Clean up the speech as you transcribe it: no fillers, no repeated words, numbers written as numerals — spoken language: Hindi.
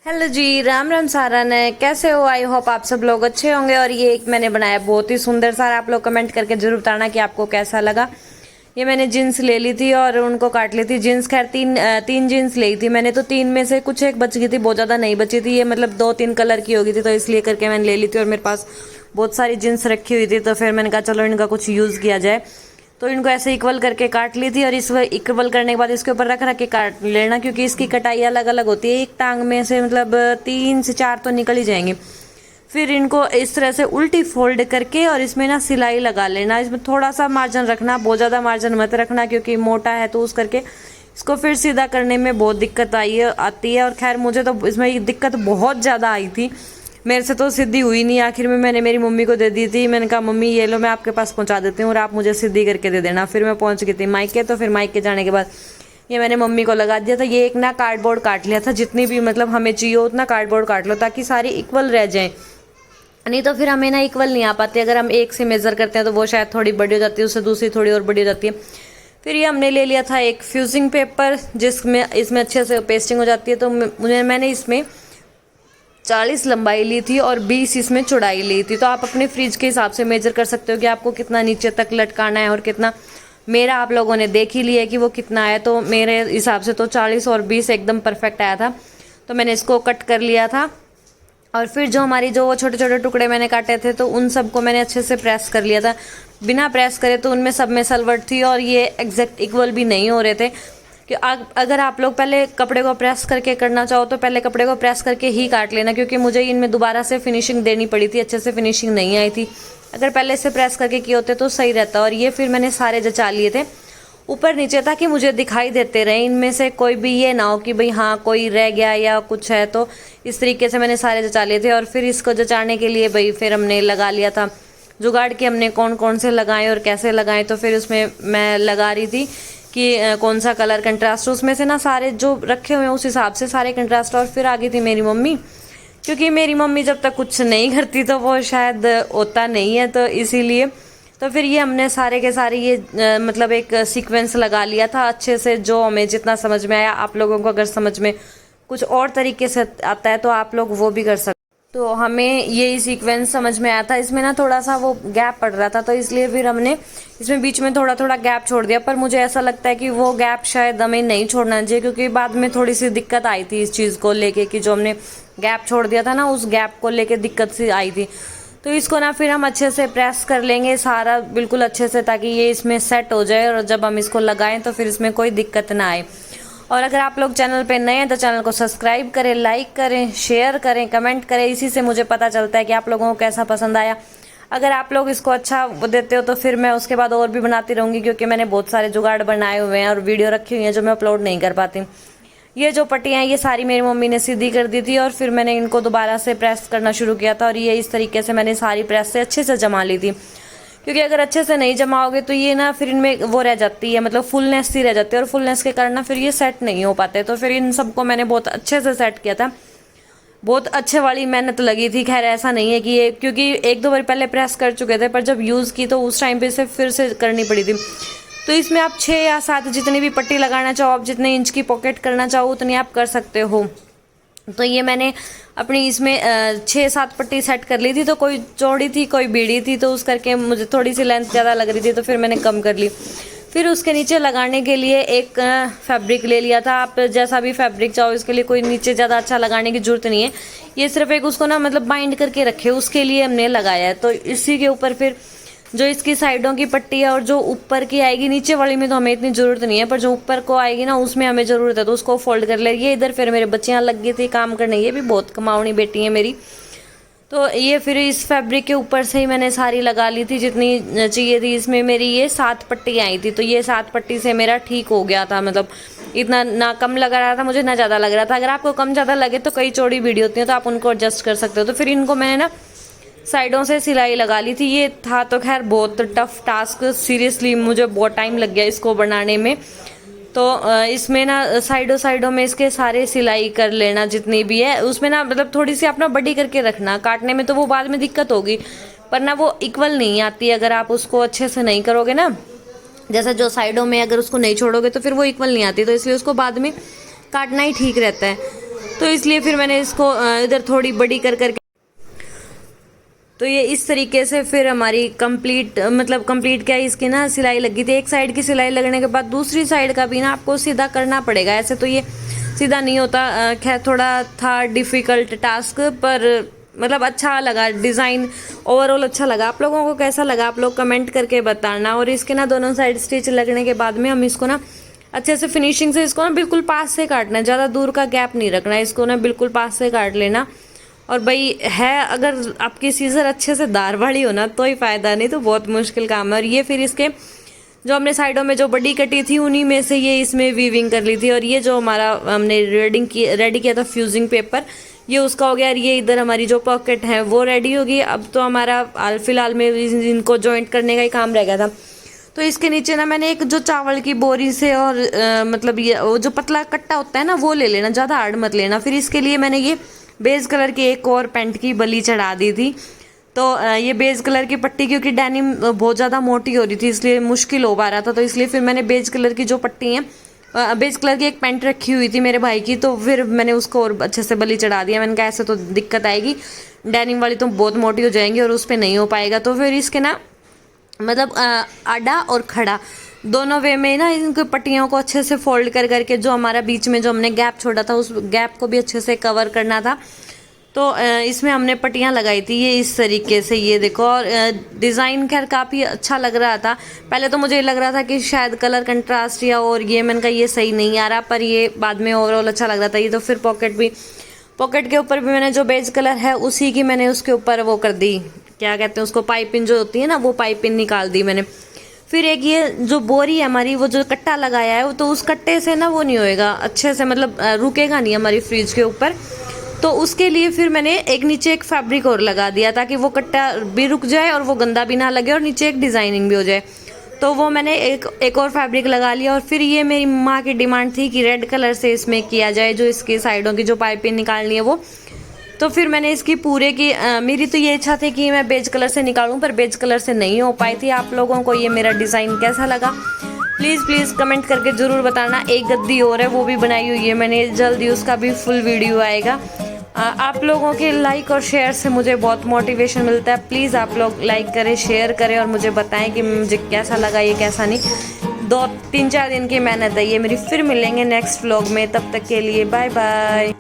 हेलो जी, राम राम सारन है। कैसे हो? आई होप आप सब लोग अच्छे होंगे। और ये एक मैंने बनाया बहुत ही सुंदर सा, आप लोग कमेंट करके जरूर बताना कि आपको कैसा लगा। ये मैंने जीन्स ले ली थी और उनको काट ली थी। जीन्स खैर तीन जीन्स ली थी मैंने, तो तीन में से कुछ एक बच गई थी, बहुत ज़्यादा नहीं बची थी। ये मतलब 2-3 कलर की होगी थी, तो इसलिए करके मैंने ले ली थी। और मेरे पास बहुत सारी जीन्स रखी हुई थी, तो फिर मैंने कहा चलो इनका कुछ यूज़ किया जाए। तो इनको ऐसे इक्वल करके काट ली थी। और इस इक्वल करने के बाद इसके ऊपर रख रख के काट लेना, क्योंकि इसकी कटाई अलग अलग होती है। एक टांग में से मतलब 3 से 4 तो निकल ही जाएंगे। फिर इनको इस तरह से उल्टी फोल्ड करके और इसमें ना सिलाई लगा लेना। इसमें थोड़ा सा मार्जिन रखना, बहुत ज़्यादा मार्जिन मत रखना, क्योंकि मोटा है तो उस करके इसको फिर सीधा करने में बहुत दिक्कत आती है। और खैर मुझे तो इसमें दिक्कत बहुत ज़्यादा आई थी, मेरे से तो सीधी हुई नहीं। आखिर में मैंने मेरी मम्मी को दे दी थी। मैंने कहा मम्मी ये लो, मैं आपके पास पहुंचा देती हूँ और आप मुझे सीधी करके दे देना। फिर मैं पहुंच गई थी मायके। तो फिर मायके जाने के बाद ये मैंने मम्मी को लगा दिया था। ये एक ना कार्डबोर्ड काट लिया था, जितनी भी मतलब हमें चाहिए उतना कार्डबोर्ड काट लो, ताकि सारी इक्वल रह जाए। नहीं तो फिर हमें ना इक्वल नहीं आ पाती। अगर हम एक से मेजर करते हैं तो वो शायद थोड़ी बड़ी हो जाती है, उससे दूसरी थोड़ी और बड़ी हो जाती है। फिर ये हमने ले लिया था एक फ्यूजिंग पेपर, जिसमें इसमें अच्छे से पेस्टिंग हो जाती है। तो मैंने इसमें 40 लंबाई ली थी और 20 इसमें चौड़ाई ली थी। तो आप अपने फ्रिज के हिसाब से मेजर कर सकते हो कि आपको कितना नीचे तक लटकाना है और कितना। मेरा आप लोगों ने देख ही लिया है कि वो कितना है, तो मेरे हिसाब से तो 40 और 20 एकदम परफेक्ट आया था। तो मैंने इसको कट कर लिया था। और फिर जो वो छोटे छोटे टुकड़े मैंने काटे थे, तो उन सबको मैंने अच्छे से प्रेस कर लिया था। बिना प्रेस करे तो उनमें सब में सलवट थी और ये एग्जैक्ट इक्वल भी नहीं हो रहे थे। कि अगर आप लोग पहले कपड़े को प्रेस करके करना चाहो तो पहले कपड़े को प्रेस करके ही काट लेना, क्योंकि मुझे इनमें दोबारा से फिनिशिंग देनी पड़ी थी, अच्छे से फिनिशिंग नहीं आई थी। अगर पहले से प्रेस करके किए होते तो सही रहता। और ये फिर मैंने सारे जचा लिए थे ऊपर नीचे, ताकि मुझे दिखाई देते रहे। इनमें से कोई भी ये ना हो कि भाई हाँ कोई रह गया या कुछ है। तो इस तरीके से मैंने सारे जचा लिए थे। और फिर इसको जचाने के लिए भाई फिर हमने लगा लिया था जुगाड़ के, हमने कौन कौन से लगाए और कैसे लगाए। तो फिर उसमें मैं लगा रही थी कि कौन सा कलर कंट्रास्ट, उसमें से ना सारे जो रखे हुए हैं उस हिसाब से सारे कंट्रास्ट। और फिर आ गई थी मेरी मम्मी, क्योंकि मेरी मम्मी जब तक कुछ नहीं करती तो वो शायद होता नहीं है, तो इसीलिए। तो फिर ये हमने सारे के सारे ये मतलब एक सीक्वेंस लगा लिया था अच्छे से, जो हमें जितना समझ में आया। आप लोगों को अगर समझ में कुछ और तरीके से आता है तो आप लोग वो भी कर सकते। तो हमें यही सीक्वेंस समझ में आया था। इसमें ना थोड़ा सा वो गैप पड़ रहा था, तो इसलिए फिर हमने इसमें बीच में थोड़ा थोड़ा गैप छोड़ दिया। पर मुझे ऐसा लगता है कि वो गैप शायद हमें नहीं छोड़ना चाहिए, क्योंकि बाद में थोड़ी सी दिक्कत आई थी इस चीज़ को लेके, कि जो हमने गैप छोड़ दिया था ना, उस गैप को लेके दिक्कत सी आई थी। तो इसको ना फिर हम अच्छे से प्रेस कर लेंगे सारा बिल्कुल अच्छे से, ताकि ये इसमें सेट हो जाए। और जब हम इसको लगाएं तो फिर इसमें कोई दिक्कत ना आए। और अगर आप लोग चैनल पे नए हैं तो चैनल को सब्सक्राइब करें, लाइक करें, शेयर करें, कमेंट करें। इसी से मुझे पता चलता है कि आप लोगों को कैसा पसंद आया। अगर आप लोग इसको अच्छा देते हो तो फिर मैं उसके बाद और भी बनाती रहूँगी, क्योंकि मैंने बहुत सारे जुगाड़ बनाए हुए हैं और वीडियो रखी हुई हैं जो मैं अपलोड नहीं कर पाती। ये जो पट्टियाँ हैं ये सारी मेरी मम्मी ने सीधी कर दी थी, और फिर मैंने इनको दोबारा से प्रेस करना शुरू किया था। और ये इस तरीके से मैंने सारी प्रेस से अच्छे से जमा ली थी, क्योंकि अगर अच्छे से नहीं जमाओगे तो ये ना फिर इनमें वो रह जाती है, मतलब फुलनेस सी रह जाती है। और फुलनेस के कारण ना फिर ये सेट नहीं हो पाते। तो फिर इन सबको मैंने बहुत अच्छे से सेट किया था। बहुत अच्छे वाली मेहनत लगी थी। खैर ऐसा नहीं है कि ये, क्योंकि 1-2 बार पहले प्रेस कर चुके थे, पर जब यूज़ की तो उस टाइम पे से फिर से करनी पड़ी थी। तो इसमें आप 6 या 7 जितनी भी पट्टी लगाना चाहो, आप जितने इंच की पॉकेट करना चाहो उतनी आप कर सकते हो। तो ये मैंने अपनी इसमें 6-7 पट्टी सेट कर ली थी। तो कोई चौड़ी थी कोई बीड़ी थी, तो उस करके मुझे थोड़ी सी लेंथ ज़्यादा लग रही थी, तो फिर मैंने कम कर ली। फिर उसके नीचे लगाने के लिए एक फैब्रिक ले लिया था। आप जैसा भी फैब्रिक चाहो, इसके लिए कोई नीचे ज़्यादा अच्छा लगाने की जरूरत नहीं है। ये सिर्फ एक उसको ना मतलब बाइंड करके रखे, उसके लिए हमने लगाया है। तो इसी के ऊपर फिर जो इसकी साइडों की पट्टी है और जो ऊपर की आएगी, नीचे वाली में तो हमें इतनी ज़रूरत नहीं है, पर जो ऊपर को आएगी ना उसमें हमें ज़रूरत है, तो उसको फोल्ड कर ले। ये इधर फिर मेरे बच्चियाँ लग गई थी काम करने, ये भी बहुत कमावनी बेटी है मेरी। तो ये फिर इस फैब्रिक के ऊपर से ही मैंने सारी लगा ली थी जितनी चाहिए थी। इसमें मेरी ये 7 पट्टी आई थी, तो ये 7 पट्टी से मेरा ठीक हो गया था। मतलब इतना ना कम लग रहा था मुझे, ना ज़्यादा लग रहा था। अगर आपको कम ज़्यादा लगे तो कई चौड़ी वीडियो होती है, तो आप उनको एडजस्ट कर सकते हो। तो फिर इनको मैंने ना साइडों से सिलाई लगा ली थी। ये था तो खैर बहुत टफ टास्क, सीरियसली मुझे बहुत टाइम लग गया इसको बनाने में। तो इसमें ना साइडों में इसके सारे सिलाई कर लेना जितनी भी है। उसमें ना मतलब थोड़ी सी अपना बड़ी करके रखना, काटने में तो वो बाद में दिक्कत होगी, पर ना वो इक्वल नहीं आती अगर आप उसको अच्छे से नहीं करोगे ना। जैसा जो साइडों में अगर उसको नहीं छोड़ोगे तो फिर वो इक्वल नहीं आती, तो इसलिए उसको बाद में काटना ही ठीक रहता है। तो इसलिए फिर मैंने इसको इधर थोड़ी बड़ी कर करके, तो ये इस तरीके से फिर हमारी कंप्लीट क्या है, इसकी ना सिलाई लगी थी। एक साइड की सिलाई लगने के बाद दूसरी साइड का भी ना आपको सीधा करना पड़ेगा, ऐसे तो ये सीधा नहीं होता। खैर थोड़ा था डिफिकल्ट टास्क, पर मतलब अच्छा लगा, डिज़ाइन ओवरऑल अच्छा लगा। आप लोगों को कैसा लगा आप लोग कमेंट करके बताना। और इसके ना दोनों साइड स्टिच लगने के बाद में हम इसको ना अच्छे से फिनिशिंग से इसको ना बिल्कुल पास से काटना है, ज़्यादा दूर का गैप नहीं रखना है, इसको ना बिल्कुल पास से काट लेना। और भाई है, अगर आपकी सीजर अच्छे से धार वाली हो ना तो ही फ़ायदा, नहीं तो बहुत मुश्किल काम है। और ये फिर इसके जो हमने साइडों में जो बड़ी कटी थी उन्हीं में से ये इसमें वीविंग कर ली थी। और ये जो हमारा हमने रेडी किया था फ्यूजिंग पेपर, ये उसका हो गया। और ये इधर हमारी जो पॉकेट है वो रेडी होगी। अब तो हमारा हाल फिलहाल में इनको जॉइंट करने का ही काम रह गया था। तो इसके नीचे ना मैंने एक जो चावल की बोरी से और मतलब ये वो जो पतला कट्टा होता है ना वो ले लेना, ज़्यादा हार्ड मत लेना। फिर इसके लिए मैंने ये बेज कलर की एक और पैंट की बली चढ़ा दी थी। तो ये बेज कलर की पट्टी, क्योंकि डेनिम बहुत ज़्यादा मोटी हो रही थी इसलिए मुश्किल हो पा रहा था, तो इसलिए फिर मैंने बेज कलर की जो पट्टी है, बेज कलर की एक पैंट रखी हुई थी मेरे भाई की, तो फिर मैंने उसको और अच्छे से बली चढ़ा दिया। मैंने कहा ऐसे तो दिक्कत आएगी, डेनिम वाली तो बहुत मोटी हो जाएंगी और उस पर नहीं हो पाएगा। तो फिर इसके ना मतलब आड़ा और खड़ा दोनों वे में ना इनकी पट्टियों को अच्छे से फोल्ड कर करके जो हमारा बीच में जो हमने गैप छोड़ा था उस गैप को भी अच्छे से कवर करना था। तो इसमें हमने पट्टियाँ लगाई थी ये इस तरीके से, ये देखो। और डिज़ाइन खैर काफ़ी अच्छा लग रहा था। पहले तो मुझे लग रहा था कि शायद कलर कंट्रास्ट या और ये, मैंने कहा ये सही नहीं आ रहा, पर ये बाद में ओवरऑल अच्छा लग रहा था। ये तो फिर पॉकेट के ऊपर भी मैंने जो बेज कलर है उसी की मैंने उसके ऊपर वो कर दी, क्या कहते हैं उसको, पाइपिंग जो होती है ना, वो पाइपिंग निकाल दी मैंने। फिर एक ये जो बोरी है हमारी, वो जो कट्टा लगाया है तो उस कट्टे से ना वो नहीं होएगा अच्छे से, मतलब रुकेगा नहीं हमारी फ्रिज के ऊपर। तो उसके लिए फिर मैंने एक नीचे एक फैब्रिक और लगा दिया ताकि वो कट्टा भी रुक जाए और वो गंदा भी ना लगे और नीचे एक डिज़ाइनिंग भी हो जाए। तो वो मैंने एक और फैब्रिक लगा लिया। और फिर ये मेरी माँ की डिमांड थी कि रेड कलर से इसमें किया जाए, जो इसकी साइडों की जो पाइपिंग निकालनी है वो। तो फिर मैंने इसकी पूरे की मेरी तो ये इच्छा थी कि मैं बेज कलर से निकालूं, पर बेज कलर से नहीं हो पाई थी। आप लोगों को ये मेरा डिज़ाइन कैसा लगा प्लीज़ कमेंट करके ज़रूर बताना। एक गद्दी और है वो भी बनाई हुई है मैंने, जल्दी उसका भी फुल वीडियो आएगा। आप लोगों के लाइक और शेयर से मुझे बहुत मोटिवेशन मिलता है। प्लीज़ आप लोग लाइक करें, शेयर करें और मुझे बताएं कि मुझे कैसा लगा ये कैसा नहीं। 2-3-4 दिन की मेहनत है ये मेरी। फिर मिलेंगे नेक्स्ट व्लॉग में, तब तक के लिए बाय बाय।